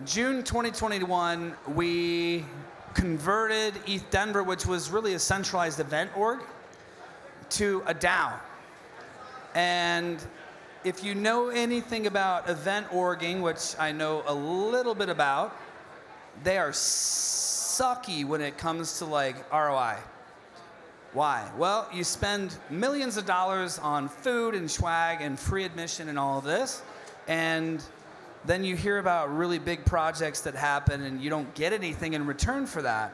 June 2021, we converted ETH Denver, which was really a centralized event org, to a DAO. And if you know anything about event orging, which I know a little bit about, they are sucky when it comes to like ROI. Why? Well, you spend millions of dollars on food and swag and free admission and all of this, and then you hear about really big projects that happen and you don't get anything in return for that.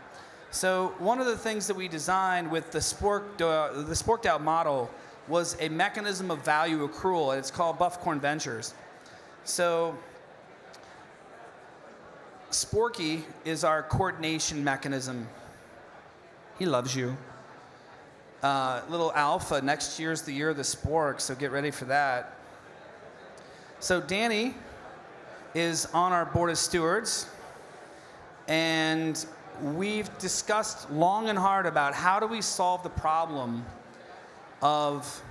So one of the things that we designed with the SporkDAO model was a mechanism of value accrual, and it's called Bufficorn Ventures. So Sporky is our coordination mechanism. He loves you. Little alpha, next year's the year of the spork, so get ready for that. So Dani is on our board of stewards, and we've discussed long and hard about how do we solve the problem of,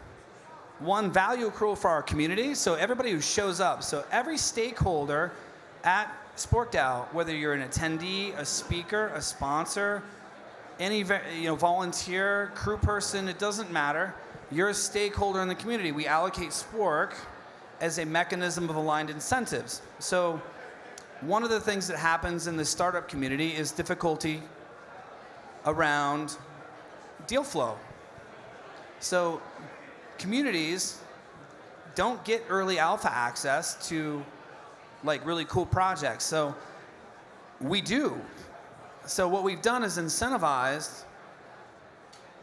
one, value accrual for our community, so everybody who shows up, so every stakeholder at SporkDAO, whether you're an attendee, a speaker, a sponsor, any volunteer, crew person, it doesn't matter. You're a stakeholder in the community. We allocate Spork as a mechanism of aligned incentives. So one of the things that happens in the startup community is difficulty around deal flow. So communities don't get early alpha access to like really cool projects. So we do. So what we've done is incentivized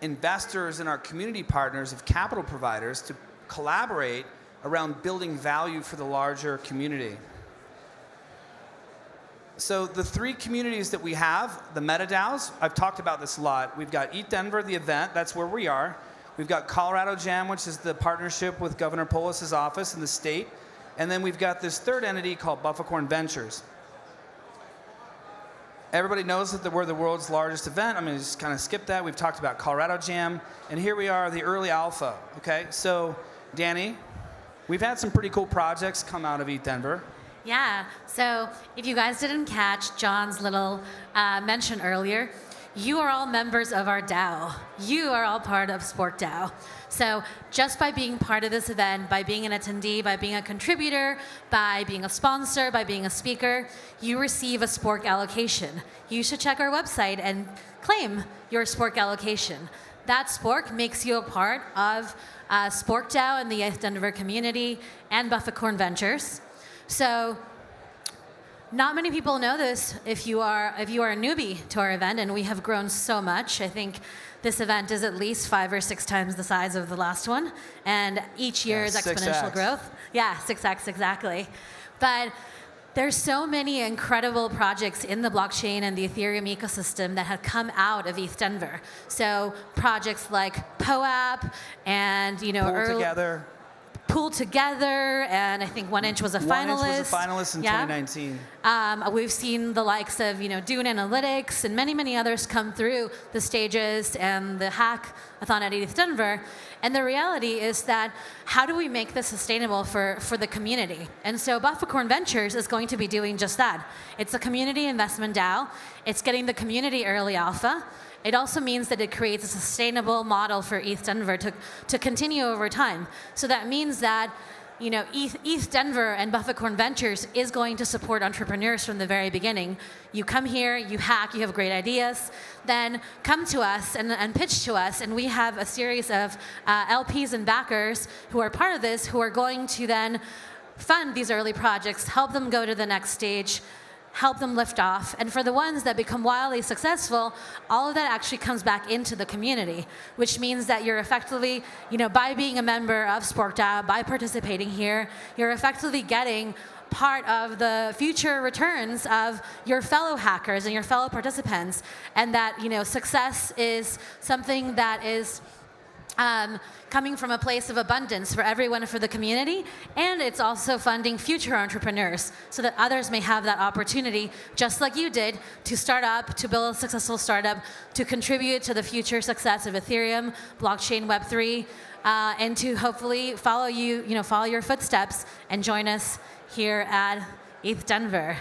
investors and our community partners of capital providers to collaborate around building value for the larger community. So the three communities that we have, the MetaDAOs, I've talked about this a lot. We've got ETH Denver, the event, that's where we are. We've got Colorado Jam, which is the partnership with Governor Polis's office in the state. And then we've got this third entity called Bufficorn Ventures. Everybody knows that we're the world's largest event. I'm going to just kind of skip that. We've talked about Colorado Jam. And here we are, the early alpha. Okay, so Dani, we've had some pretty cool projects come out of ETH Denver. Yeah, so if you guys didn't catch John's little mention earlier, you are all members of our DAO. You are all part of SporkDAO. So just by being part of this event, by being an attendee, by being a contributor, by being a sponsor, by being a speaker, you receive a Spork allocation. You should check our website and claim your Spork allocation. That Spork makes you a part of SporkDAO and the ETH Denver community and Bufficorn Ventures. So not many people know this if you are a newbie to our event, and we have grown so much. I think this event is at least 5 or 6 times the size of the last one, and each year is exponential 6x. growth. Yeah, 6x exactly. But there's so many incredible projects in the blockchain and the Ethereum ecosystem that have come out of ETH Denver. So projects like POAP and Pool Together, and I think 1inch was a finalist. 1inch was a finalist in 2019. We've seen the likes of Dune Analytics and many, many others come through the stages and the hackathon at ETH Denver. And the reality is that how do we make this sustainable for the community? And so Bufficorn Ventures is going to be doing just that. It's a community investment DAO. It's getting the community early alpha. It also means that it creates a sustainable model for ETH Denver to continue over time. So that means that ETH Denver and Bufficorn Ventures is going to support entrepreneurs from the very beginning. You come here, you hack, you have great ideas, then come to us and pitch to us, and we have a series of LPs and backers who are part of this, who are going to then fund these early projects, help them go to the next stage, help them lift off. And for the ones that become wildly successful, all of that actually comes back into the community, which means that you're effectively, by being a member of SporkDAO, by participating here, you're effectively getting part of the future returns of your fellow hackers and your fellow participants. And that, success is something that is coming from a place of abundance for everyone, for the community, and it's also funding future entrepreneurs so that others may have that opportunity, just like you did, to start up, to build a successful startup, to contribute to the future success of Ethereum, blockchain, Web3, and to hopefully follow your footsteps and join us here at ETH Denver.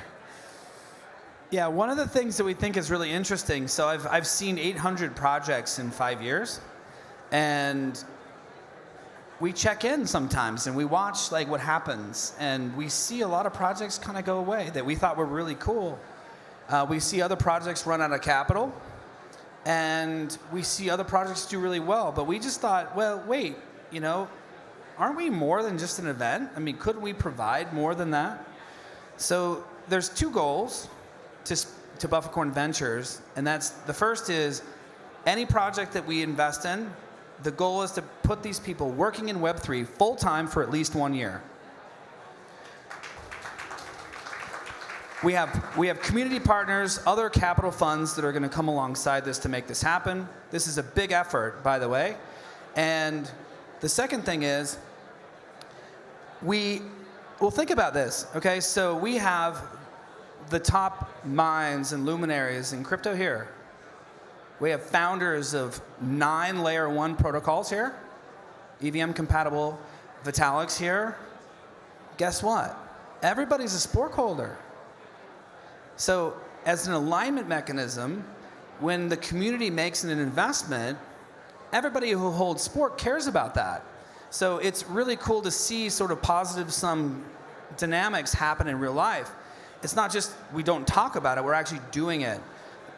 Yeah, one of the things that we think is really interesting, so I've seen 800 projects in 5 years, and we check in sometimes and we watch like what happens, and we see a lot of projects kind of go away that we thought were really cool. We see other projects run out of capital, and we see other projects do really well, but we just thought, well, wait, aren't we more than just an event? I mean, couldn't we provide more than that? So there's 2 goals to Bufficorn Ventures, and that's the first is any project that we invest in, the goal is to put these people working in Web3 full-time for at least 1 year. We have community partners, other capital funds that are going to come alongside this to make this happen. This is a big effort, by the way. And the second thing is, well, think about this, okay? So we have the top minds and luminaries in crypto here. We have founders of 9 layer 1 protocols here, EVM compatible Vitaliks here. Guess what? Everybody's a Spork holder. So as an alignment mechanism, when the community makes an investment, everybody who holds Spork cares about that. So it's really cool to see sort of positive sum dynamics happen in real life. It's not just we don't talk about it, we're actually doing it.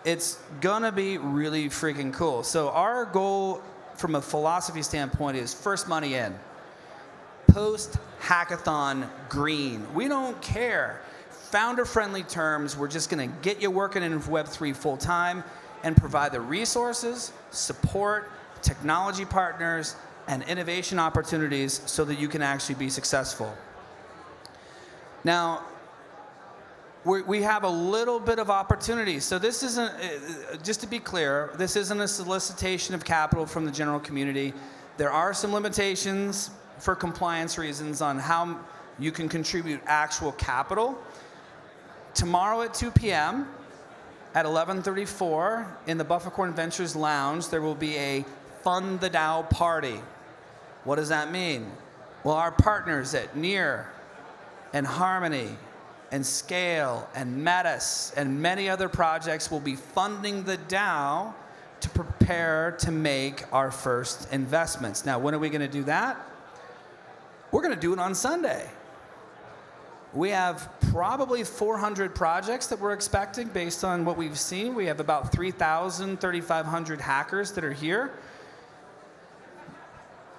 It's gonna be really freaking cool. So our goal from a philosophy standpoint is first money in. Post-hackathon green. We don't care. Founder-friendly terms, we're just gonna get you working in Web3 full-time and provide the resources, support, technology partners, and innovation opportunities so that you can actually be successful. Now, we have a little bit of opportunity. So this isn't, just to be clear, this isn't a solicitation of capital from the general community. There are some limitations for compliance reasons on how you can contribute actual capital. Tomorrow at 2 p.m. at 11:34 in the Bufficorn Ventures Lounge, there will be a Fund the DAO party. What does that mean? Well, our partners at Near and Harmony and Scale and Metis and many other projects will be funding the DAO to prepare to make our first investments. Now, when are we going to do that? We're going to do it on Sunday. We have probably 400 projects that we're expecting based on what we've seen. We have about 3,000, 3,500 hackers that are here.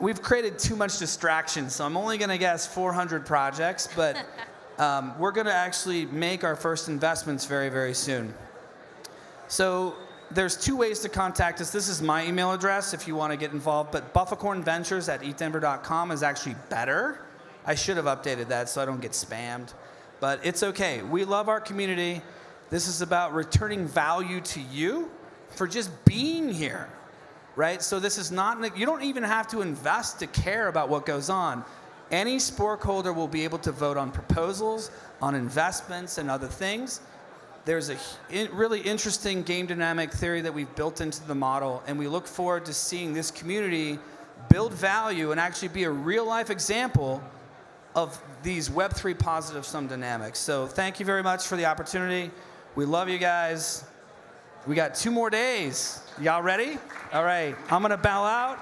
We've created too much distraction, so I'm only going to guess 400 projects, but we're going to actually make our first investments very, very soon. So there's 2 ways to contact us. This is my email address if you want to get involved, but bufficornventures@eatdenver.com is actually better. I should have updated that so I don't get spammed, but it's okay. We love our community. This is about returning value to you for just being here, right? So this is not, you don't even have to invest to care about what goes on. Any Spork holder will be able to vote on proposals, on investments, and other things. There's a really interesting game dynamic theory that we've built into the model, and we look forward to seeing this community build value and actually be a real-life example of these Web3 positive sum dynamics. So thank you very much for the opportunity. We love you guys. We got 2 more days. Y'all ready? All right, I'm gonna bow out.